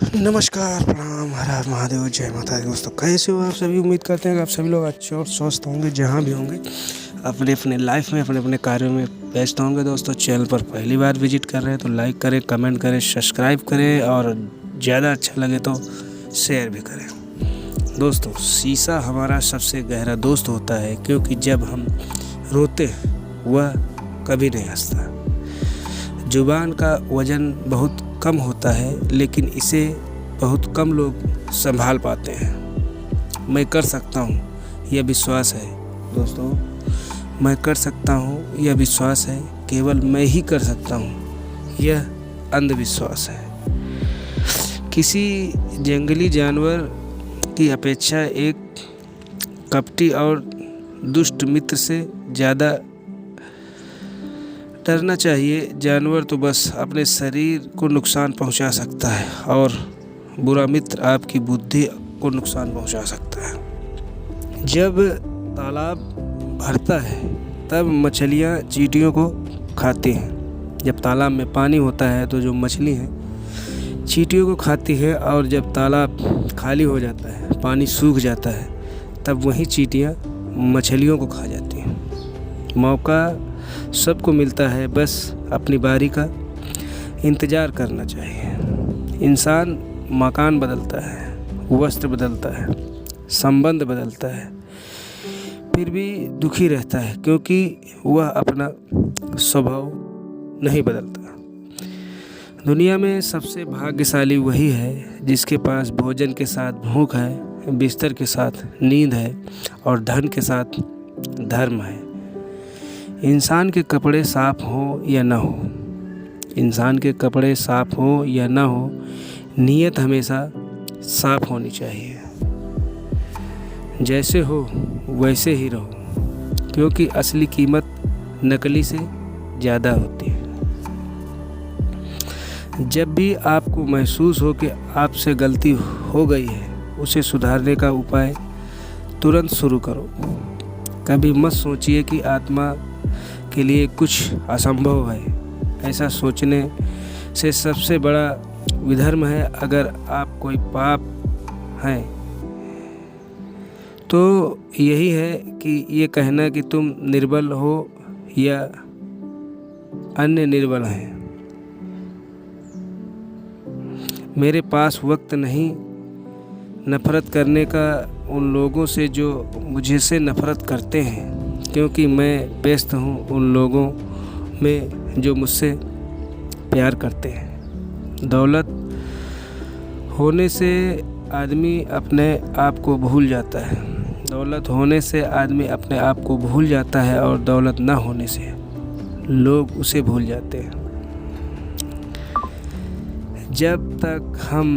नमस्कार, प्रणाम, हर हर महादेव, जय माता दी। दोस्तों कैसे हो आप सभी? उम्मीद करते हैं कि आप सभी लोग अच्छे और स्वस्थ होंगे, जहाँ भी होंगे अपने अपने लाइफ में, अपने अपने कार्यों में व्यस्त होंगे। दोस्तों चैनल पर पहली बार विजिट कर रहे हैं तो लाइक करें, कमेंट करें, सब्सक्राइब करें और ज़्यादा अच्छा लगे तो शेयर भी करें। दोस्तों शीशा हमारा सबसे गहरा दोस्त होता है, क्योंकि जब हम रोते वह कभी नहीं हंसता। जुबान का वजन बहुत कम होता है, लेकिन इसे बहुत कम लोग संभाल पाते हैं। मैं कर सकता हूँ, यह विश्वास है। दोस्तों मैं कर सकता हूँ, यह विश्वास है। केवल मैं ही कर सकता हूँ, यह अंधविश्वास है। किसी जंगली जानवर की अपेक्षा एक कपटी और दुष्ट मित्र से ज़्यादा डरना चाहिए। जानवर तो बस अपने शरीर को नुकसान पहुंचा सकता है, और बुरा मित्र आपकी बुद्धि को नुकसान पहुंचा सकता है। जब तालाब भरता है तब मछलियां चींटियों को खाती हैं। जब तालाब में पानी होता है तो जो मछली हैं चींटियों को खाती है, और जब तालाब खाली हो जाता है, पानी सूख जाता है, तब वही चींटियां मछलियों को खा जाती हैं। मौका सबको मिलता है, बस अपनी बारी का इंतज़ार करना चाहिए। इंसान मकान बदलता है, वस्त्र बदलता है, संबंध बदलता है, फिर भी दुखी रहता है, क्योंकि वह अपना स्वभाव नहीं बदलता। दुनिया में सबसे भाग्यशाली वही है जिसके पास भोजन के साथ भूख है, बिस्तर के साथ नींद है और धन के साथ धर्म है। इंसान के कपड़े साफ हो या ना हो, इंसान के कपड़े साफ हो या ना हो, नीयत हमेशा साफ होनी चाहिए। जैसे हो वैसे ही रहो, क्योंकि असली कीमत नकली से ज़्यादा होती है। जब भी आपको महसूस हो कि आपसे गलती हो गई है, उसे सुधारने का उपाय तुरंत शुरू करो। कभी मत सोचिए कि आत्मा के लिए कुछ असंभव है। ऐसा सोचने से सबसे बड़ा विधर्म है। अगर आप कोई पाप है तो यही है कि ये कहना कि तुम निर्बल हो या अन्य निर्बल हैं। मेरे पास वक्त नहीं नफरत करने का उन लोगों से जो मुझसे नफरत करते हैं, क्योंकि मैं व्यस्त हूँ उन लोगों में जो मुझसे प्यार करते हैं। दौलत होने से आदमी अपने आप को भूल जाता है। दौलत होने से आदमी अपने आप को भूल जाता है, और दौलत ना होने से लोग उसे भूल जाते हैं। जब तक हम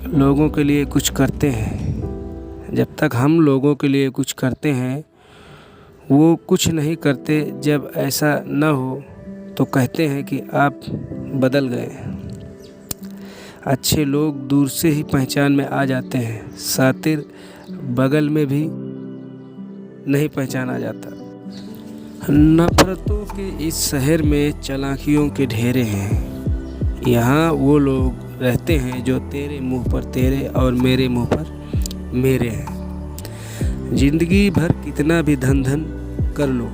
लोगों के लिए कुछ करते हैं, जब तक हम लोगों के लिए कुछ करते हैं, वो कुछ नहीं करते। जब ऐसा न हो तो कहते हैं कि आप बदल गए। अच्छे लोग दूर से ही पहचान में आ जाते हैं, शातिर बगल में भी नहीं पहचाना जाता। नफरतों के इस शहर में चालाकियों के ढेरे हैं। यहाँ वो लोग रहते हैं जो तेरे मुंह पर तेरे और मेरे मुंह पर मेरे हैं। जिंदगी भर कितना भी धन धन कर लो,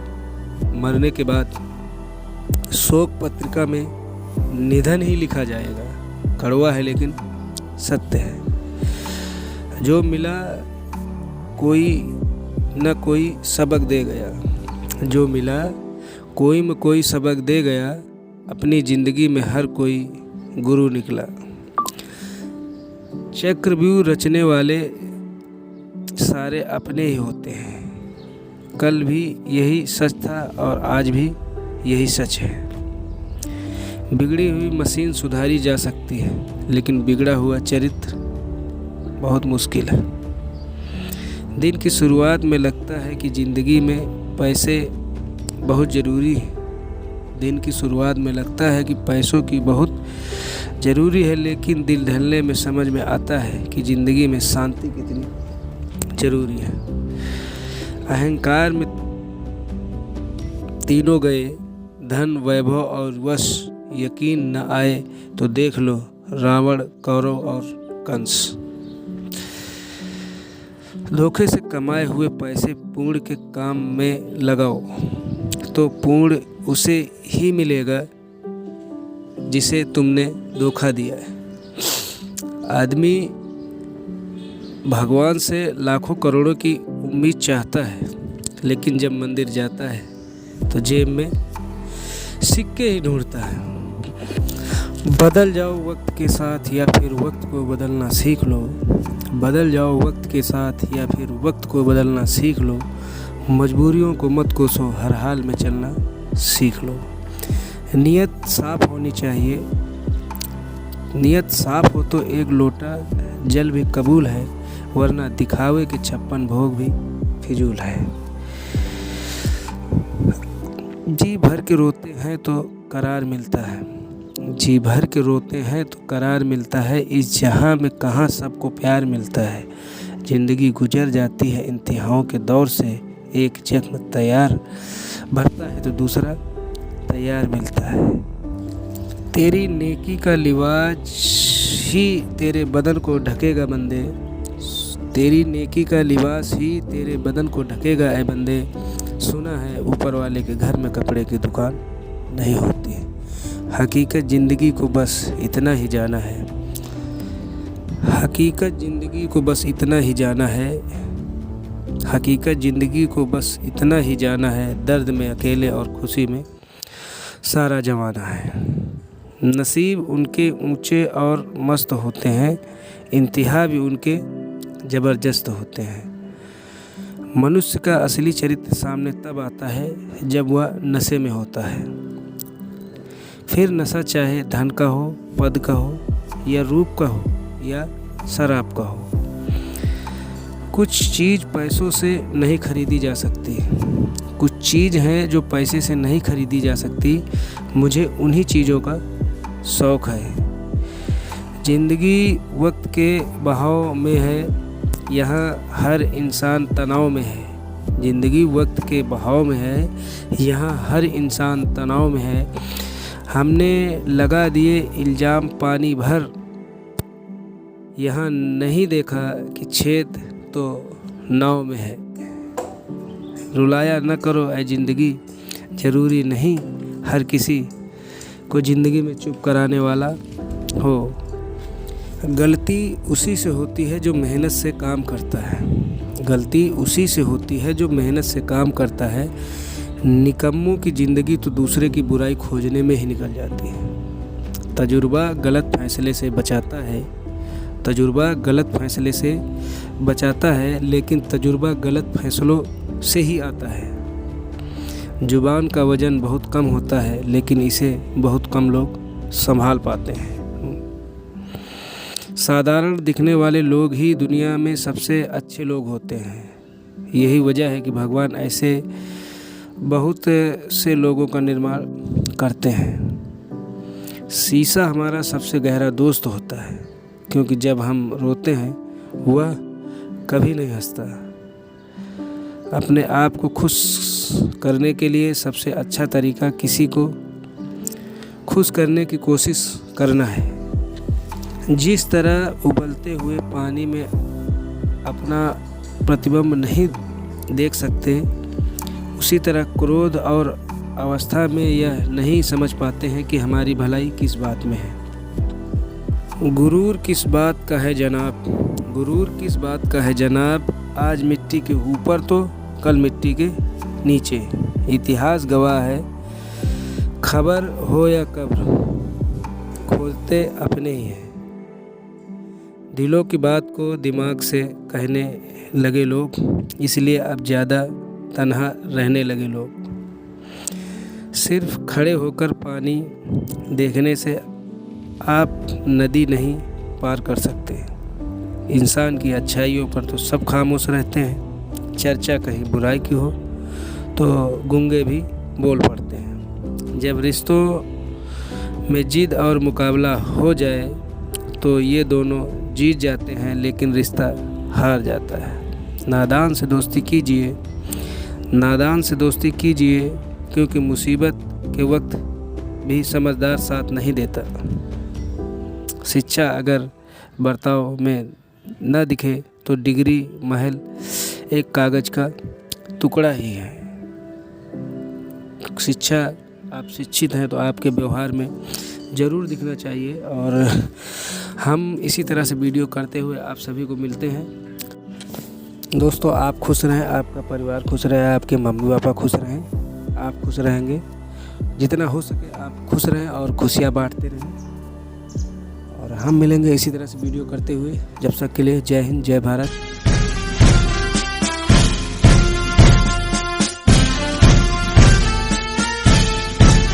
मरने के बाद शोक पत्रिका में निधन ही लिखा जाएगा। कड़वा है लेकिन सत्य है। जो मिला कोई न कोई सबक दे गया, जो मिला कोई में कोई सबक दे गया। अपनी ज़िंदगी में हर कोई गुरु निकला। चक्रव्यूह रचने वाले सारे अपने ही होते हैं। कल भी यही सच था और आज भी यही सच है। बिगड़ी हुई मशीन सुधारी जा सकती है, लेकिन बिगड़ा हुआ चरित्र बहुत मुश्किल है। दिन की शुरुआत में लगता है कि ज़िंदगी में पैसे बहुत ज़रूरी है। दिन की शुरुआत में लगता है कि पैसों की बहुत ज़रूरी है, लेकिन दिल ढलने में समझ में आता है कि ज़िंदगी में शांति कितनी ज़रूरी है। अहंकार में तीनों गए, धन, वैभव और वश। यकीन न आए तो देख लो रावण, कौरव और कंस। धोखे से कमाए हुए पैसे पुण्य के काम में लगाओ तो पुण्य उसे ही मिलेगा जिसे तुमने धोखा दिया है। आदमी भगवान से लाखों करोड़ों की उम्मीद चाहता है, लेकिन जब मंदिर जाता है तो जेब में सिक्के ही ढूंढता है। बदल जाओ वक्त के साथ या फिर वक्त को बदलना सीख लो। बदल जाओ वक्त के साथ या फिर वक्त को बदलना सीख लो। मजबूरियों को मत कोसो, हर हाल में चलना सीख लो। नीयत साफ होनी चाहिए। नीयत साफ हो तो एक लोटा जल भी कबूल है, वरना दिखावे के 56 भोग भी फिजूल है। जी भर के रोते हैं तो करार मिलता है। जी भर के रोते हैं तो करार मिलता है। इस जहां में कहाँ सबको प्यार मिलता है। जिंदगी गुजर जाती है इंतहाओं के दौर से। एक जख्म तैयार भरता है तो दूसरा तैयार मिलता है। तेरी नेकी का लिबास ही तेरे बदन को ढकेगा बंदे। तेरी नेकी का लिबास ही तेरे बदन को ढकेगा ऐ बंदे। सुना है ऊपर वाले के घर में कपड़े की दुकान नहीं होती। हकीकत ज़िंदगी को बस इतना ही जाना है। हकीकत ज़िंदगी को बस इतना ही जाना है। हकीकत ज़िंदगी को बस इतना ही जाना है। दर्द में अकेले और खुशी में सारा जमाना है। नसीब उनके ऊंचे और मस्त होते हैं, इंतहा भी उनके ज़बरदस्त होते हैं। मनुष्य का असली चरित्र सामने तब आता है जब वह नशे में होता है। फिर नशा चाहे धन का हो, पद का हो, या रूप का हो, या शराब का हो। कुछ चीज़ पैसों से नहीं खरीदी जा सकती। कुछ चीज़ हैं जो पैसे से नहीं खरीदी जा सकती। मुझे उन्हीं चीज़ों का शौक़ है। ज़िंदगी वक्त के बहाव में है, यहाँ हर इंसान तनाव में है। ज़िंदगी वक्त के बहाव में है, यहाँ हर इंसान तनाव में है। हमने लगा दिए इल्ज़ाम पानी भर, यहाँ नहीं देखा कि छेद तो नाव में है। रुलाया न करो ऐ ज़िंदगी, ज़रूरी नहीं हर किसी को ज़िंदगी में चुप कराने वाला हो। गलती उसी से होती है जो मेहनत से काम करता है। गलती उसी से होती है जो मेहनत से काम करता है। निकम्मों की ज़िंदगी तो दूसरे की बुराई खोजने में ही निकल जाती है। तजुर्बा गलत फैसले से बचाता है। तजुर्बा गलत फैसले से बचाता है, लेकिन तजुर्बा गलत फैसलों से ही आता है। जुबान का वज़न बहुत कम होता है, लेकिन इसे बहुत कम लोग संभाल पाते हैं। साधारण दिखने वाले लोग ही दुनिया में सबसे अच्छे लोग होते हैं। यही वजह है कि भगवान ऐसे बहुत से लोगों का निर्माण करते हैं। शीशा हमारा सबसे गहरा दोस्त होता है, क्योंकि जब हम रोते हैं वह कभी नहीं हंसता। अपने आप को खुश करने के लिए सबसे अच्छा तरीका किसी को खुश करने की कोशिश करना है। जिस तरह उबलते हुए पानी में अपना प्रतिबिंब नहीं देख सकते, उसी तरह क्रोध और अवस्था में यह नहीं समझ पाते हैं कि हमारी भलाई किस बात में है। गुरूर किस बात का है जनाब, गुरूर किस बात का है जनाब। आज मिट्टी के ऊपर तो कल मिट्टी के नीचे। इतिहास गवाह है, खबर हो या कब्र, खोजते अपने ही हैं। दिलों की बात को दिमाग से कहने लगे लोग, इसलिए अब ज़्यादा तन्हा रहने लगे लोग। सिर्फ खड़े होकर पानी देखने से आप नदी नहीं पार कर सकते। इंसान की अच्छाइयों पर तो सब खामोश रहते हैं। चर्चा कहीं बुराई की हो तो गूंगे भी बोल पड़ते हैं। जब रिश्तों में जिद और मुकाबला हो जाए तो ये दोनों जीत जाते हैं, लेकिन रिश्ता हार जाता है। नादान से दोस्ती कीजिए, नादान से दोस्ती कीजिए, क्योंकि मुसीबत के वक्त भी समझदार साथ नहीं देता। शिक्षा अगर बर्ताव में न दिखे तो डिग्री महल एक कागज़ का टुकड़ा ही है। शिक्षा, आप शिक्षित हैं तो आपके व्यवहार में ज़रूर दिखना चाहिए। और हम इसी तरह से वीडियो करते हुए आप सभी को मिलते हैं। दोस्तों, आप खुश रहें, आपका परिवार खुश रहे, आपके मम्मी पापा खुश रहें, आप खुश रहेंगे। जितना हो सके आप खुश रहें और खुशियाँ बांटते रहें। और हम मिलेंगे इसी तरह से वीडियो करते हुए। जब तक के लिए जय हिंद, जय भारत।